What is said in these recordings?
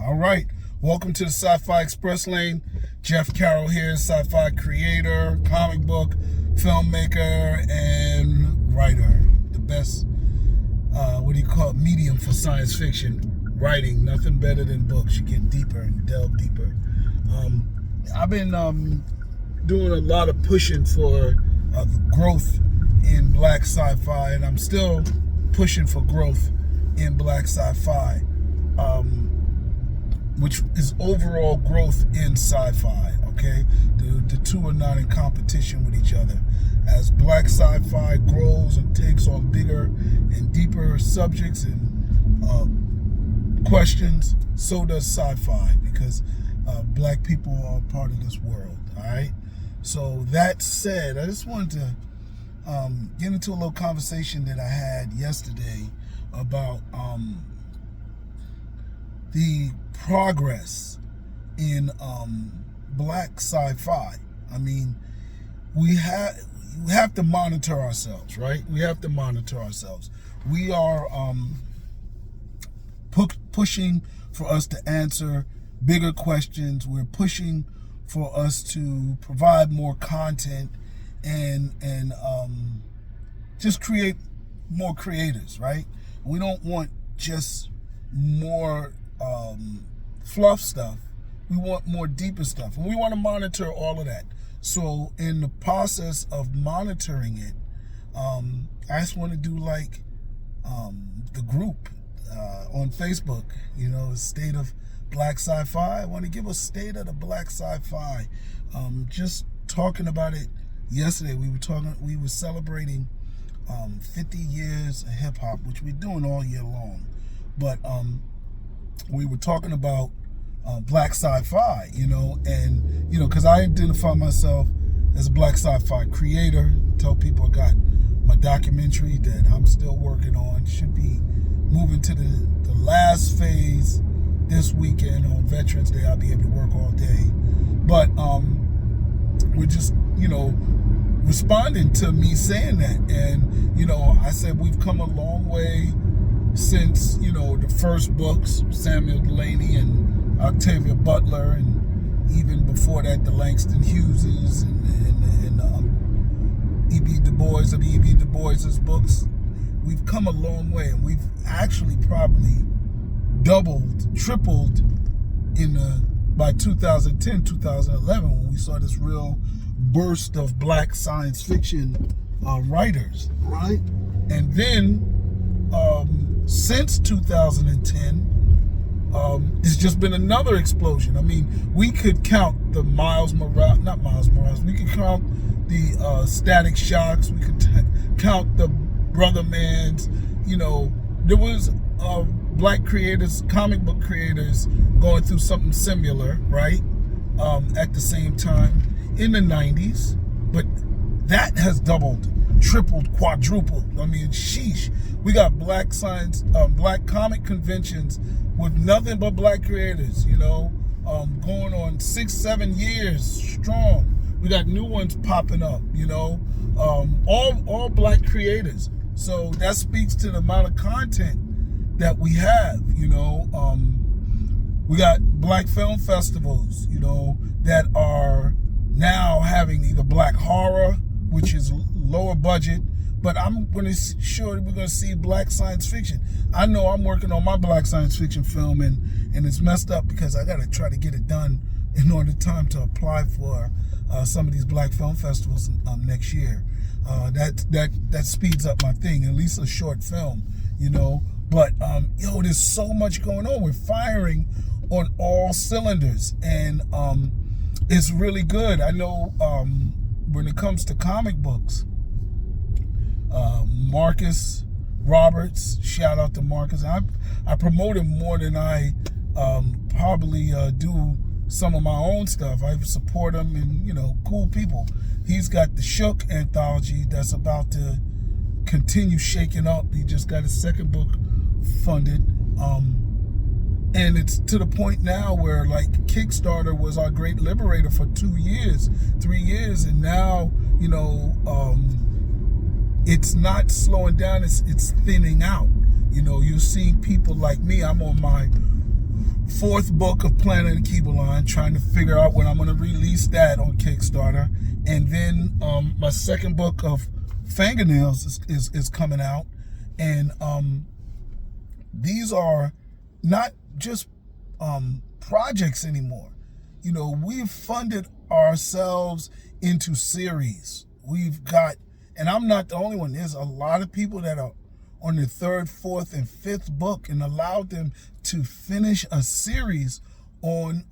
All right, welcome to the Sci-Fi Express Lane. Jeff Carroll here, sci-fi creator, comic book, filmmaker, and writer. The best, medium for science fiction. Writing, nothing better than books. You get deeper and delve deeper. I've been doing a lot of pushing for growth in black sci-fi, and I'm still pushing for growth in black sci-fi. Which is overall growth in sci-fi, okay? The two are not in competition with each other. As black sci-fi grows and takes on bigger and deeper subjects and questions, so does sci-fi, because black people are part of this world, all right? So that said, I just wanted to get into a little conversation that I had yesterday about the progress in black sci-fi. I mean, we have to monitor ourselves, right? We have to monitor ourselves. We are pushing for us to answer bigger questions. We're pushing for us to provide more content and just create more creators, right? We don't want just more fluff stuff. We want more deeper stuff, and we want to monitor all of that. So in the process of monitoring it, I just want to do like the group on Facebook, State of Black Sci-Fi. I want to give a state of the black sci-fi. Just talking about it yesterday. We were celebrating 50 years of hip hop, which we're doing all year long, but we were talking about black sci-fi, and because I identify myself as a black sci-fi creator. Tell people I got my documentary that I'm still working on. Should be moving to the last phase this weekend on Veterans Day. I'll be able to work all day, but we're just responding to me saying that, and I said we've come a long way since the first books, Samuel Delaney and Octavia Butler, and even before that, the Langston Hugheses and E.B. Du Bois of E.B. Du Bois's books. We've come a long way, and we've actually probably doubled, tripled by 2010, 2011, when we saw this real burst of black science fiction writers, right? And then since 2010, it's just been another explosion. I mean, we could count the we could count the Static Shocks, we could count the Brother Mans. There was black creators, comic book creators, going through something similar, right? At the same time in the 90s, but that has doubled, tripled, quadrupled. I mean, sheesh. We got black comic conventions with nothing but black creators, going on 6-7 years strong. We got new ones popping up, all black creators. So that speaks to the amount of content that we have, we got black film festivals, that are now having either black horror, which is lower budget, but I'm going to sure we're going to see black science fiction. I know I'm working on my black science fiction film, and it's messed up because I got to try to get it done in order time to apply for some of these black film festivals next year. That speeds up my thing, at least a short film, But there's so much going on. We're firing on all cylinders, and it's really good. I know when it comes to comic books, Marcus Roberts, shout out to Marcus. I promote him more than I probably do some of my own stuff. I support him, and cool people. He's got the Shook anthology that's about to continue shaking up. He just got his second book funded, and it's to the point now where like Kickstarter was our great liberator for 3 years, and now it's not slowing down, it's thinning out. You're seeing people like me. I'm on my fourth book of Planet Keebaline, trying to figure out when I'm going to release that on Kickstarter. And then my second book of Fingernails is coming out. And these are not just projects anymore. You know, we've funded ourselves into series. We've got, and I'm not the only one, there's a lot of people that are on the third, fourth, and fifth book, and allowed them to finish a series on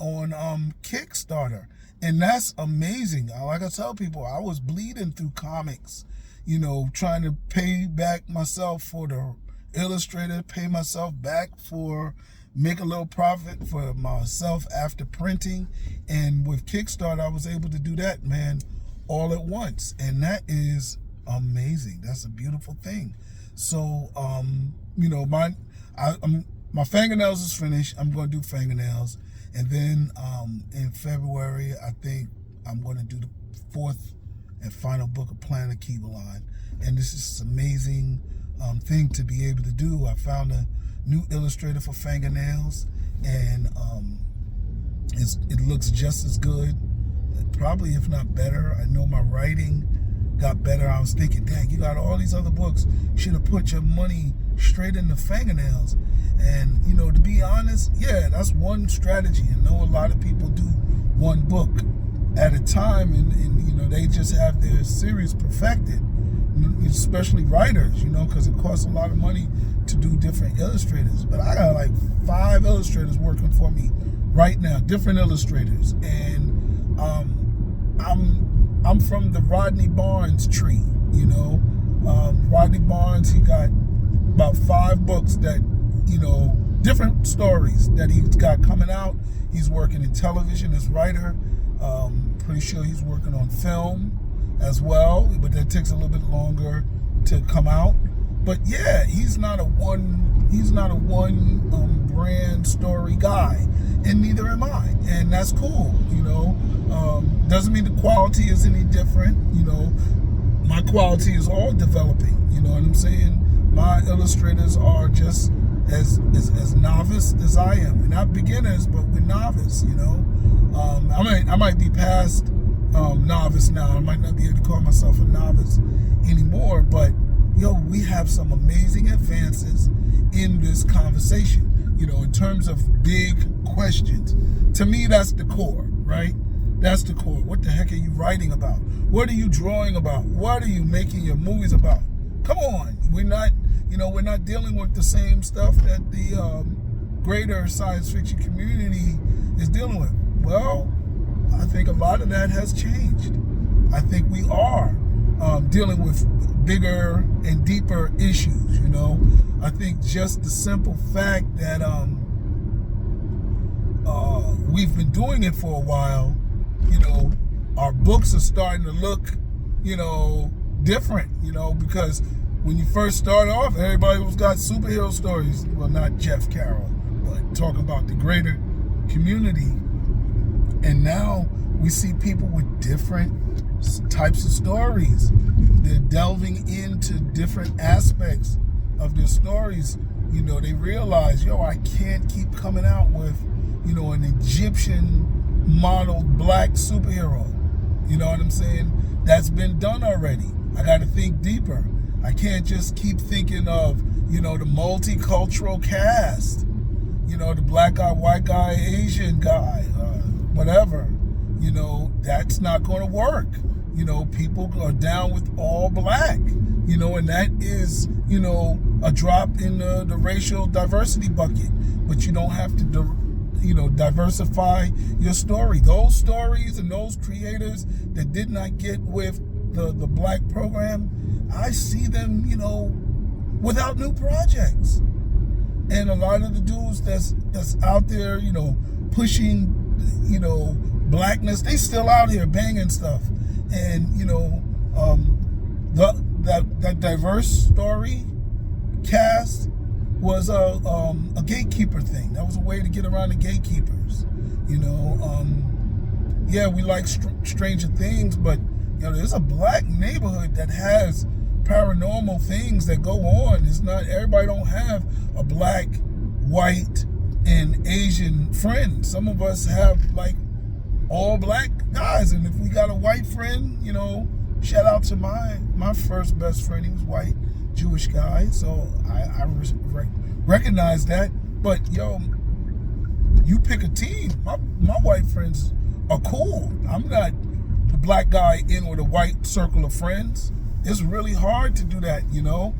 Kickstarter. And that's amazing. Like I tell people, I was bleeding through comics, you know, trying to pay back myself for the illustrator, pay myself back for make a little profit for myself after printing. And with Kickstarter, I was able to do that, man, all at once. And that is amazing. That's a beautiful thing. So, you know, my Fingernails is finished. I'm going to do Fingernails. And then in February, I think I'm going to do the fourth and final book of Planet Keebaline. And this is an amazing thing to be able to do. I found a new illustrator for Fingernails, and it looks just as good, probably if not better. I know my writing got better. I was thinking, dang, you got all these other books. You should have put your money straight into Fingernails. And, you know, to be honest, yeah, that's one strategy. I know a lot of people do one book at a time, and you know, they just have their series perfected, especially writers, you know, because it costs a lot of money to do different illustrators. But I got like 5 illustrators working for me right now, different illustrators. And I'm from the Rodney Barnes tree, you know. Rodney Barnes, he got about 5 books that, you know, different stories that he's got coming out. He's working in television as writer. Pretty sure he's working on film as well, but that takes a little bit longer to come out. But yeah, he's not a one brand story guy, and neither am I, and that's cool, you know. Doesn't mean the quality is any different, you know. My quality is all developing, you know what I'm saying? My illustrators are just as novice as I am. We're not beginners, but we're novice, you know. I might be past novice now. I might not be able to call myself a novice anymore, but yo, we have some amazing advances in this conversation, you know, in terms of big questions. To me, that's the core, right? That's the core. What the heck are you writing about? What are you drawing about? What are you making your movies about? Come on. We're not dealing with the same stuff that the greater science fiction community is dealing with. Well, I think a lot of that has changed. I think we are dealing with bigger and deeper issues, you know. I think just the simple fact that we've been doing it for a while, you know, our books are starting to look, you know, different, you know, because when you first start off, everybody was got superhero stories. Well, not Jeff Carroll, but talking about the greater community. And now we see people with different types of stories. They're delving into different aspects of their stories. You know, they realize, yo, I can't keep coming out with, you know, an Egyptian modeled black superhero. You know what I'm saying? That's been done already. I got to think deeper. I can't just keep thinking of, you know, the multicultural cast. You know, the black guy, white guy, Asian guy, whatever. You know, that's not going to work. You know, people are down with all black. You know, and that is, you know, a drop in the racial diversity bucket. But you don't have to, you know, diversify your story. Those stories and those creators that did not get with the black program, I see them, you know, without new projects. And a lot of the dudes that's out there, you know, pushing, you know, blackness, they still out here banging stuff. And, you know, that diverse story cast was a gatekeeper thing. That was a way to get around the gatekeepers. You know, yeah, we like Stranger Things, but, you know, there's a black neighborhood that has paranormal things that go on. It's not, everybody don't have a black, white, and Asian friends. Some of us have like all black guys, and if we got a white friend, you know, shout out to my first best friend. He was white, Jewish guy, so I recognize that. But yo, you pick a team. My white friends are cool. I'm not the black guy in with a white circle of friends. It's really hard to do that, you know.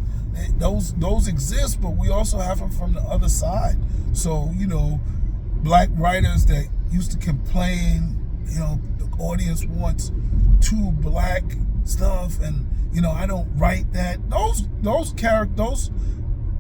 Those exist, but we also have them from the other side. So, you know, black writers that used to complain, you know, the audience wants too black stuff, and you know, I don't write that. Those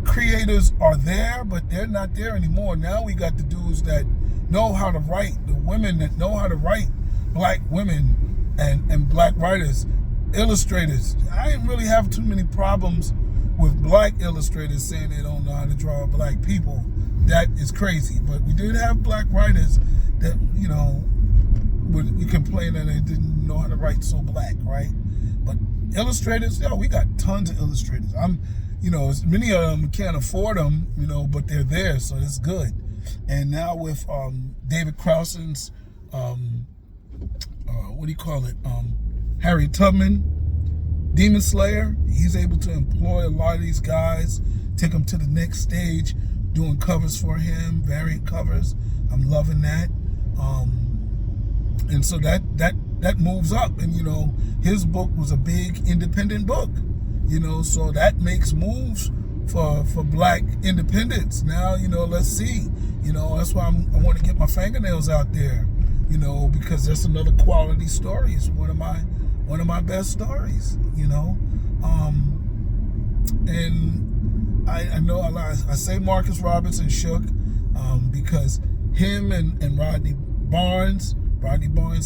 creators are there, but they're not there anymore. Now we got the dudes that know how to write, the women that know how to write, black women and black writers, illustrators. I didn't really have too many problems with black illustrators saying they don't know how to draw black people. That is crazy. But we did have black writers that, you know, would complain that they didn't know how to write so black, right? But illustrators, we got tons of illustrators. You know, many of them can't afford them, you know, but they're there, so it's good. And now with David Crowson's, what do you call it? Harry Tubman, Demon Slayer, he's able to employ a lot of these guys, take them to the next stage, doing covers for him, variant covers. I'm loving that. And so that moves up, and you know, his book was a big independent book, you know, so that makes moves for black independence. Now, you know, let's see, you know, that's why I want to get my fingernails out there, you know, because that's another quality story. It's one of my best stories, you know. And I know I say Marcus Robinson shook because him and Rodney Barnes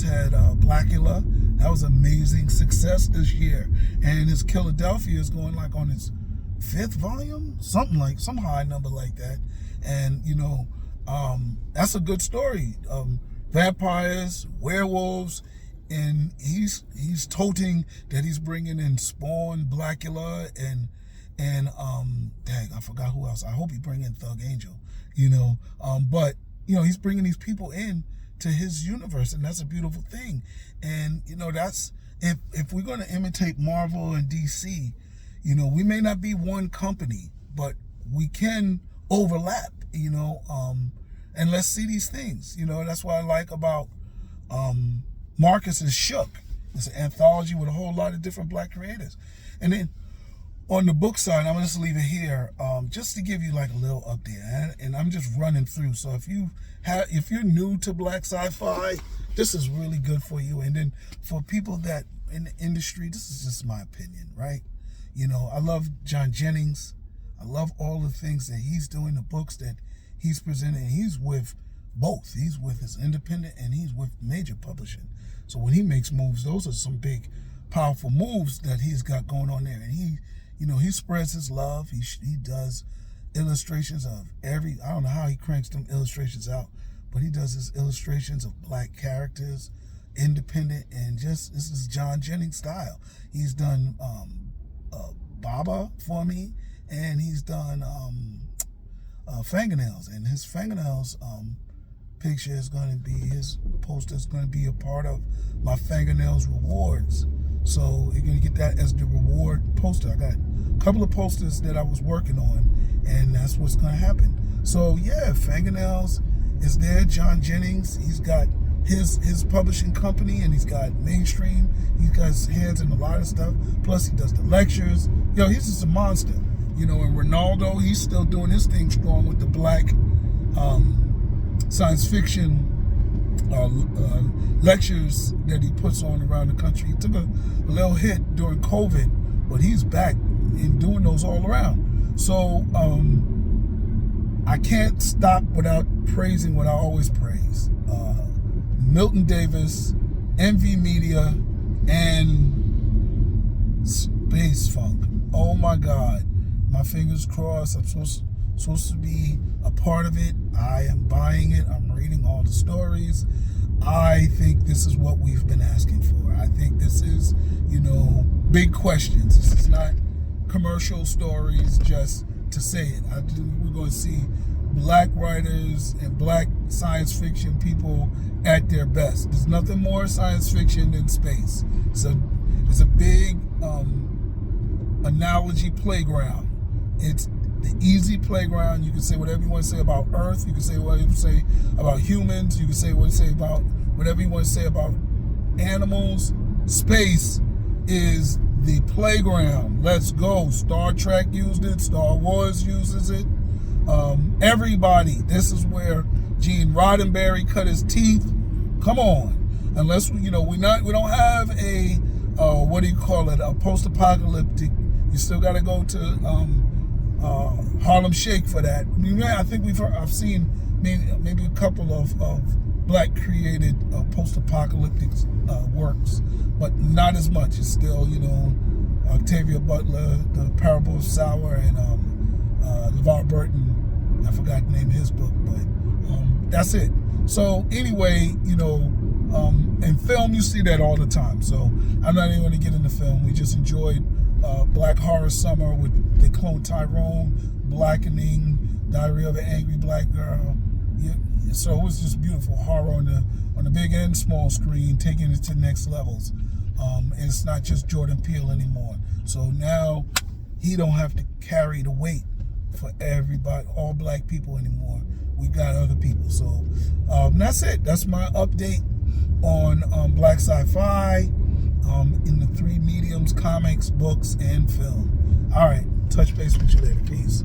had Blackula. That was amazing success this year. And his Philadelphia is going like on its 5th volume, some high number like that. And, you know, that's a good story. Vampires, werewolves, and he's toting that he's bringing in Spawn, Blackula, and dang, I forgot who else. I hope he bring in Thug Angel, you know. But, you know, he's bringing these people in to his universe, and that's a beautiful thing. And you know, that's if we're going to imitate Marvel and DC, you know, we may not be one company, but we can overlap, you know. And let's see these things, you know. That's what I like about Marcus is Shook. It's an anthology with a whole lot of different black creators. And then on the book side, I'm gonna just leave it here, just to give you like a little update, and I'm just running through. So if you're new to black sci-fi, this is really good for you. And then for people that in the industry, this is just my opinion, right? You know, I love John Jennings. I love all the things that he's doing, the books that he's presenting. He's with both. He's with his independent and he's with major publishing. So when he makes moves, those are some big, powerful moves that he's got going on there. And he, you know, he spreads his love. He does illustrations of I don't know how he cranks them illustrations out, but he does his illustrations of black characters, independent, and just, this is John Jennings style. He's done Baba for me, and he's done fingernails, and his fingernails picture is going to be, his poster is going to be a part of my fingernails rewards. So you're going to get that as the reward poster. I got a couple of posters that I was working on, and that's what's going to happen. So yeah, fingernails is there. John Jennings, he's got his publishing company, and he's got mainstream. He's got his hands in a lot of stuff. Plus he does the lectures. Yo, he's just a monster. You know, and Ronaldo, he's still doing his thing strong with the black science fiction lectures that he puts on around the country. He took a little hit during COVID, but he's back in doing those all around. So I can't stop without praising what I always praise. Milton Davis, MV Media, and Space Funk. Oh my God. My fingers crossed. I'm supposed to be a part of it. I am buying it. I'm reading all the stories. I think this is what we've been asking for. I think this is, you know, big questions. This is not commercial stories just to say it. We're going to see black writers and black science fiction people at their best. There's nothing more science fiction than space. So it's a big analogy playground. It's the easy playground. You can say whatever you want to say about Earth. You can say whatever you want to say about humans. You can say what you say about whatever you want to say about animals. Space is the playground. Let's go. Star Trek used it. Star Wars uses it. Everybody. This is where Gene Roddenberry cut his teeth. Come on. Unless we don't have a what do you call it? A post-apocalyptic. You still got to go to Harlem Shake for that. I think I've seen maybe a couple of black created post-apocalyptic works, but not as much. It's still, Octavia Butler, The Parable of Sour, and LeVar Burton. I forgot the name of his book, but that's it. So anyway, in film you see that all the time. So I'm not even going to get into film. We just enjoyed Black Horror Summer with They Clone Tyrone, Blackening, Diary of an Angry Black Girl. Yeah, so it was just beautiful horror on the big and small screen, taking it to the next levels. And it's not just Jordan Peele anymore. So now he don't have to carry the weight for everybody, all black people anymore. We got other people. So that's it. That's my update on black sci-fi in the three mediums: comics, books, and film. All right, touch base with you later. Peace.